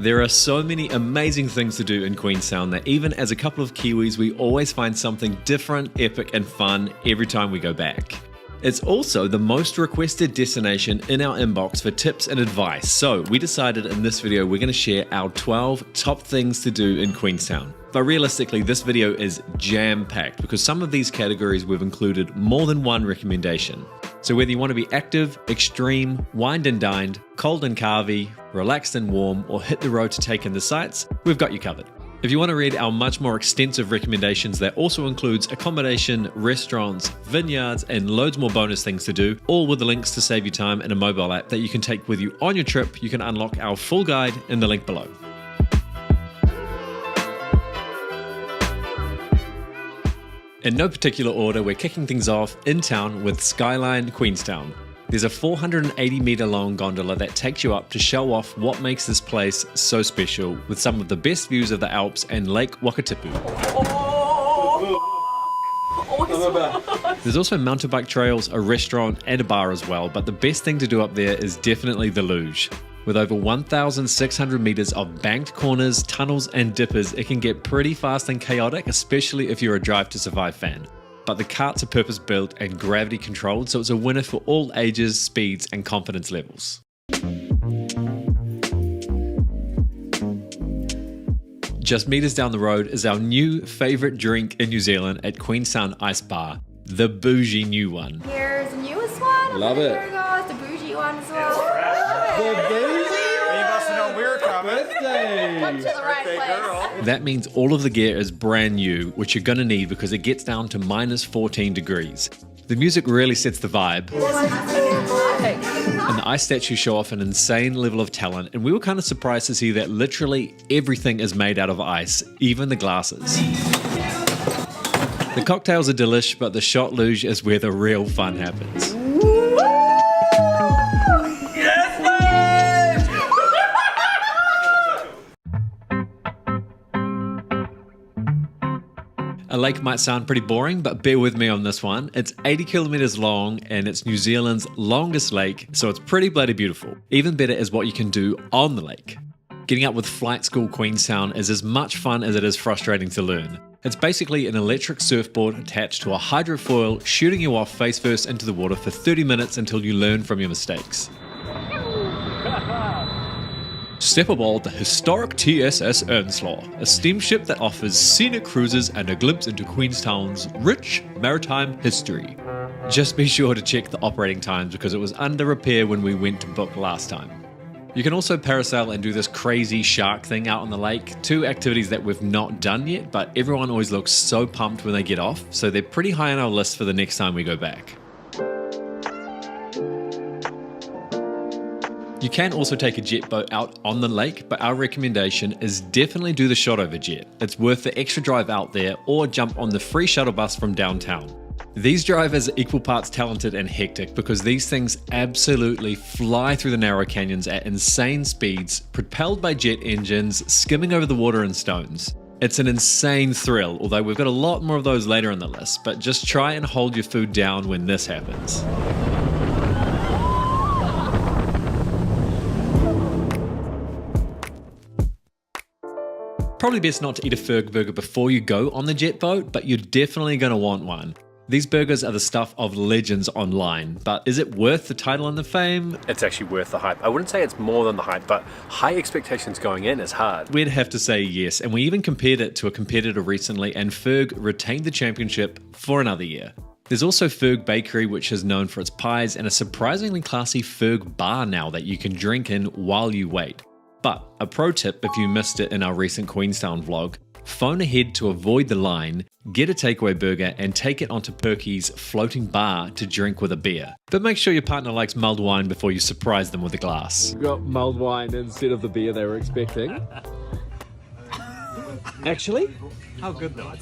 There are so many amazing things to do in Queenstown that even as a couple of Kiwis, we always find something different, epic, and fun every time we go back. It's also the most requested destination in our inbox for tips and advice, so we decided in this video we're going to share our 12 top things to do in Queenstown. But realistically, this video is jam-packed because some of these categories we've included more than one recommendation. So whether you want to be active, extreme, wined and dined, cold and carvy, relaxed and warm, or hit the road to take in the sights, we've got you covered. If you want to read our much more extensive recommendations that also includes accommodation, restaurants, vineyards, and loads more bonus things to do, all with the links to save you time in a mobile app that you can take with you on your trip, you can unlock our full guide in the link below. In no particular order, we're kicking things off in town with Skyline Queenstown. There's a 480-meter long gondola that takes you up to show off what makes this place so special, with some of the best views of the Alps and Lake Wakatipu. There's also mountain bike trails, a restaurant, and a bar as well, but the best thing to do up there is definitely the luge. With over 1,600 meters of banked corners, tunnels, and dippers, it can get pretty fast and chaotic, especially if you're a Drive to Survive fan. But the carts are purpose-built and gravity-controlled, so it's a winner for all ages, speeds, and confidence levels. Just meters down the road is our new favorite drink in New Zealand at Queenstown Ice Bar, the bougie new one. Here's the newest one. Love it. Here it goes, the bougie one as well. The bougie! You must have known we were coming. Come to the right place. That means all of the gear is brand new, which you're gonna need because it gets down to minus 14 degrees. The music really sets the vibe, and the ice statues show off an insane level of talent, and we were kind of surprised to see that literally everything is made out of ice, even the glasses. The cocktails are delish, but the shot luge is where the real fun happens. A lake might sound pretty boring, but bear with me on this one. It's 80 kilometers long and it's New Zealand's longest lake, so it's pretty bloody beautiful. Even better is what you can do on the lake. Getting up with Flight School Queenstown is as much fun as it is frustrating to learn. It's basically an electric surfboard attached to a hydrofoil, shooting you off face first into the water for 30 minutes until you learn from your mistakes. Step aboard the historic TSS Earnslaw, a steamship that offers scenic cruises and a glimpse into Queenstown's rich maritime history. Just be sure to check the operating times because it was under repair when we went to book last time. You can also parasail and do this crazy shark thing out on the lake, two activities that we've not done yet, but everyone always looks so pumped when they get off, so they're pretty high on our list for the next time we go back. You can also take a jet boat out on the lake, but our recommendation is definitely do the Shotover jet. It's worth the extra drive out there, or jump on the free shuttle bus from downtown. These drivers are equal parts talented and hectic because these things absolutely fly through the narrow canyons at insane speeds, propelled by jet engines, skimming over the water and stones. It's an insane thrill, although we've got a lot more of those later on the list, but just try and hold your food down when this happens. Probably best not to eat a Ferg burger before you go on the jet boat, but you're definitely going to want one. These burgers are the stuff of legends online, but is it worth the title and the fame? It's actually worth the hype. I wouldn't say it's more than the hype, but high expectations going in is hard. We'd have to say yes, and we even compared it to a competitor recently, and Ferg retained the championship for another year. There's also Ferg Bakery, which is known for its pies, and a surprisingly classy Ferg bar now that you can drink in while you wait. But a pro tip if you missed it in our recent Queenstown vlog, phone ahead to avoid the line, get a takeaway burger and take it onto Perky's floating bar to drink with a beer. But make sure your partner likes mulled wine before you surprise them with a glass. We got mulled wine instead of the beer they were expecting. Actually? How good though?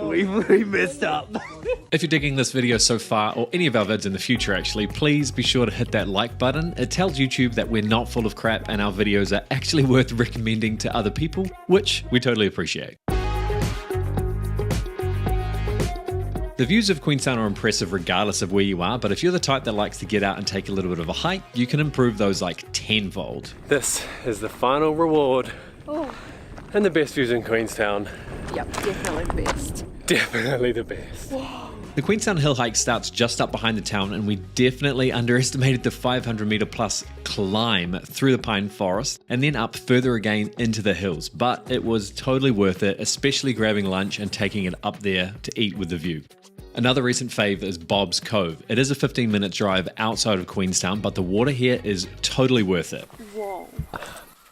We messed up. If you're digging this video so far, or any of our vids in the future actually, please be sure to hit that like button. It tells YouTube that we're not full of crap and our videos are actually worth recommending to other people, which we totally appreciate. The views of Queenstown are impressive regardless of where you are, but if you're the type that likes to get out and take a little bit of a hike, you can improve those like tenfold. This is the final reward and the best views in Queenstown. Yep, definitely the best. Definitely the best. The Queenstown Hill hike starts just up behind the town, and we definitely underestimated the 500 metre plus climb through the pine forest and then up further again into the hills. But it was totally worth it, especially grabbing lunch and taking it up there to eat with the view. Another recent fave is Bob's Cove. It is a 15-minute drive outside of Queenstown, but the water here is totally worth it. Whoa.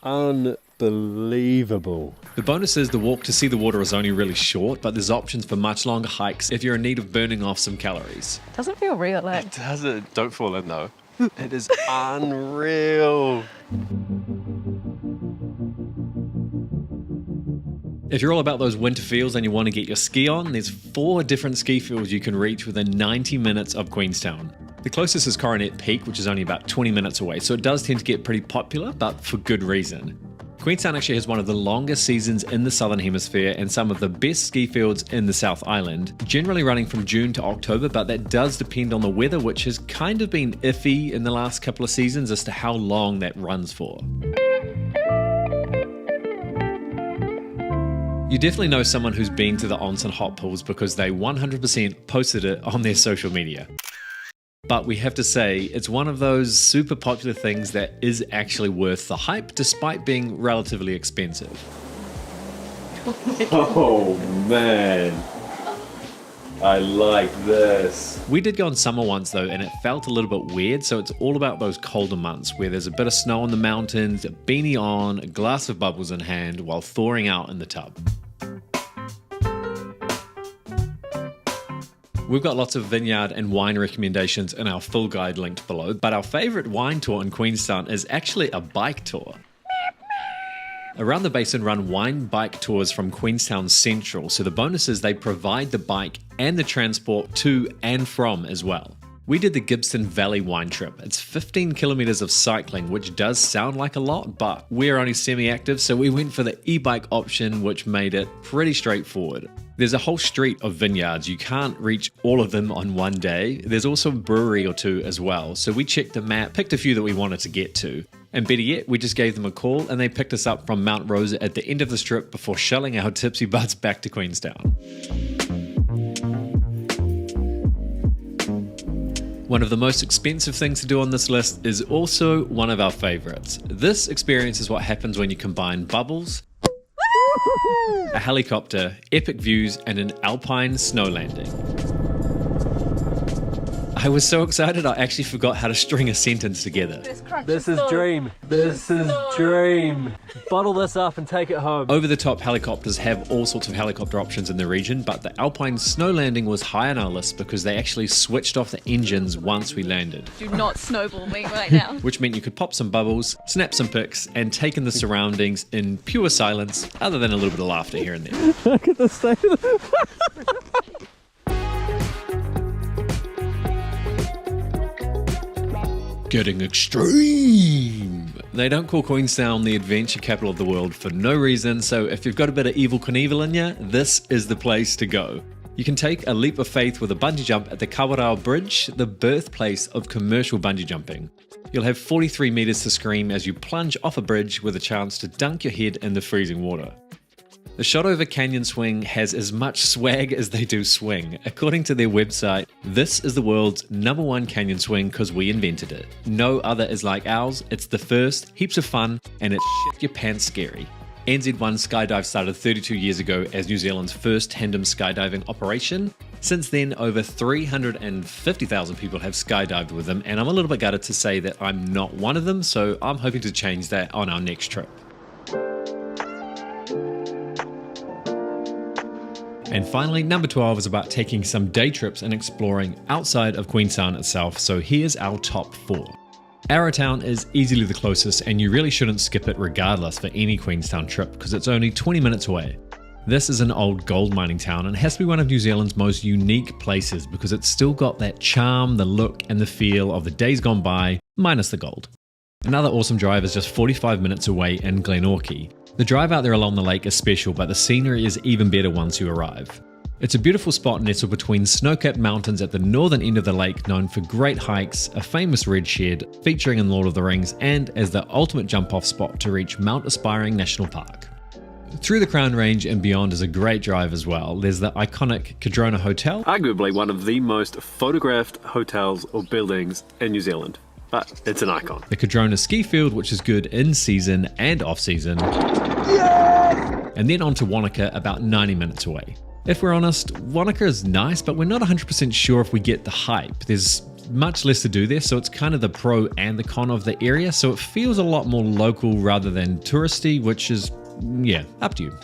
Unbelievable. The bonus is the walk to see the water is only really short, but there's options for much longer hikes if you're in need of burning off some calories. Doesn't feel real, eh? Doesn't. Don't fall in though. It is unreal. If you're all about those winter feels and you want to get your ski on, there's 4 different ski fields you can reach within 90 minutes of Queenstown. The closest is Coronet Peak, which is only about 20 minutes away, so it does tend to get pretty popular, but for good reason. Queenstown actually has one of the longest seasons in the Southern Hemisphere and some of the best ski fields in the South Island, generally running from June to October, but that does depend on the weather, which has kind of been iffy in the last couple of seasons as to how long that runs for. You definitely know someone who's been to the Onsen hot pools because they 100% posted it on their social media. But we have to say, it's one of those super popular things that is actually worth the hype despite being relatively expensive. Oh man. I like this. We did go in summer once though, and it felt a little bit weird, so it's all about those colder months where there's a bit of snow on the mountains, a beanie on, a glass of bubbles in hand while thawing out in the tub. We've got lots of vineyard and wine recommendations in our full guide linked below, but our favourite wine tour in Queenstown is actually a bike tour. Around the basin run wine bike tours from Queenstown Central, so the bonus is they provide the bike and the transport to and from as well. We did the Gibson Valley wine trip. It's 15 kilometers of cycling, which does sound like a lot, but we're only semi-active, so we went for the e-bike option, which made it pretty straightforward. There's a whole street of vineyards. You can't reach all of them on one day. There's also a brewery or two as well, so we checked the map, picked a few that we wanted to get to. And better yet, we just gave them a call and they picked us up from Mount Rosa at the end of the strip before shelling our tipsy butts back to Queenstown. One of the most expensive things to do on this list is also one of our favorites. This experience is what happens when you combine bubbles, a helicopter, epic views, and an alpine snow landing. I was so excited I actually forgot how to string a sentence together. This is dream. This is dream. Bottle this up and take it home. Over-the-top helicopters have all sorts of helicopter options in the region, but the alpine snow landing was high on our list because they actually switched off the engines once we landed. Do not snowball me right now. Which meant you could pop some bubbles, snap some pics, and take in the surroundings in pure silence, other than a little bit of laughter here and there. Look at the state of the... Getting extreme. They don't call Queenstown the adventure capital of the world for no reason, so if you've got a bit of Evel Knievel in you, this is the place to go. You can take a leap of faith with a bungee jump at the Kawarau Bridge, the birthplace of commercial bungee jumping. You'll have 43 meters to scream as you plunge off a bridge with a chance to dunk your head in the freezing water. The Shotover Canyon Swing has as much swag as they do swing. According to their website, this is the world's #1 canyon swing because we invented it. No other is like ours, it's the first, heaps of fun, and it's shit your pants scary. NZ1 Skydive started 32 years ago as New Zealand's first tandem skydiving operation. Since then, over 350,000 people have skydived with them, and I'm a little bit gutted to say that I'm not one of them, so I'm hoping to change that on our next trip. And finally, number 12 is about taking some day trips and exploring outside of Queenstown itself, so here's our top 4. Arrowtown is easily the closest, and you really shouldn't skip it regardless for any Queenstown trip because it's only 20 minutes away. This is an old gold mining town and has to be one of New Zealand's most unique places because it's still got that charm, the look and the feel of the days gone by, minus the gold. Another awesome drive is just 45 minutes away in Glenorchy. The drive out there along the lake is special, but the scenery is even better once you arrive. It's a beautiful spot nestled between snow-capped mountains at the northern end of the lake, known for great hikes, a famous red shed featuring in Lord of the Rings, and as the ultimate jump-off spot to reach Mount Aspiring National Park. Through the Crown Range and beyond is a great drive as well. There's the iconic Cardrona Hotel, Arguably one of the most photographed hotels or buildings in New Zealand, but it's an icon. the Cardrona Ski Field, which is good in season and off season, and then on to Wanaka, about 90 minutes away. If we're honest, Wanaka is nice, but we're not 100% sure if we get the hype. There's much less to do there, so it's kind of the pro and the con of the area, so it feels a lot more local rather than touristy, which is, yeah, up to you.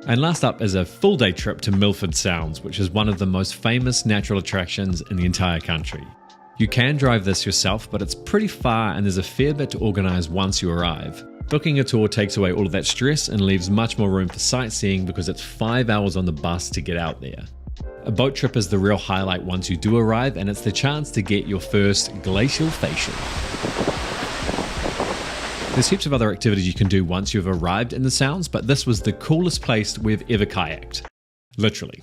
And last up is a full day trip to Milford Sounds, which is one of the most famous natural attractions in the entire country. You can drive this yourself, but it's pretty far and there's a fair bit to organise once you arrive. Booking a tour takes away all of that stress and leaves much more room for sightseeing because it's 5 hours on the bus to get out there. A boat trip is the real highlight once you do arrive, and it's the chance to get your first glacial facial. There's heaps of other activities you can do once you've arrived in the Sounds, but this was the coolest place we've ever kayaked. Literally.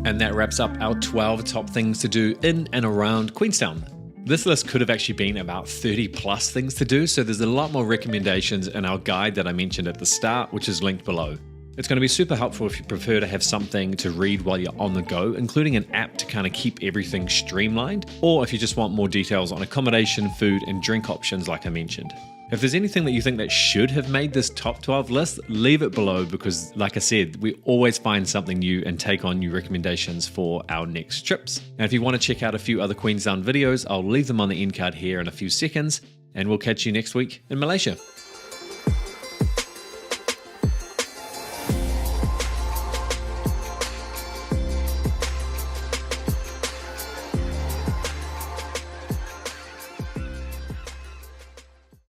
And that wraps up our 12 top things to do in and around Queenstown. This list could have actually been about 30 plus things to do, so there's a lot more recommendations in our guide that I mentioned at the start, which is linked below. It's going to be super helpful if you prefer to have something to read while you're on the go, including an app to kind of keep everything streamlined, or if you just want more details on accommodation, food, and drink options like I mentioned. If there's anything that you think that should have made this top 12 list, leave it below because, like I said, we always find something new and take on new recommendations for our next trips. And if you want to check out a few other Queenstown videos, I'll leave them on the end card here in a few seconds, and we'll catch you next week in Malaysia.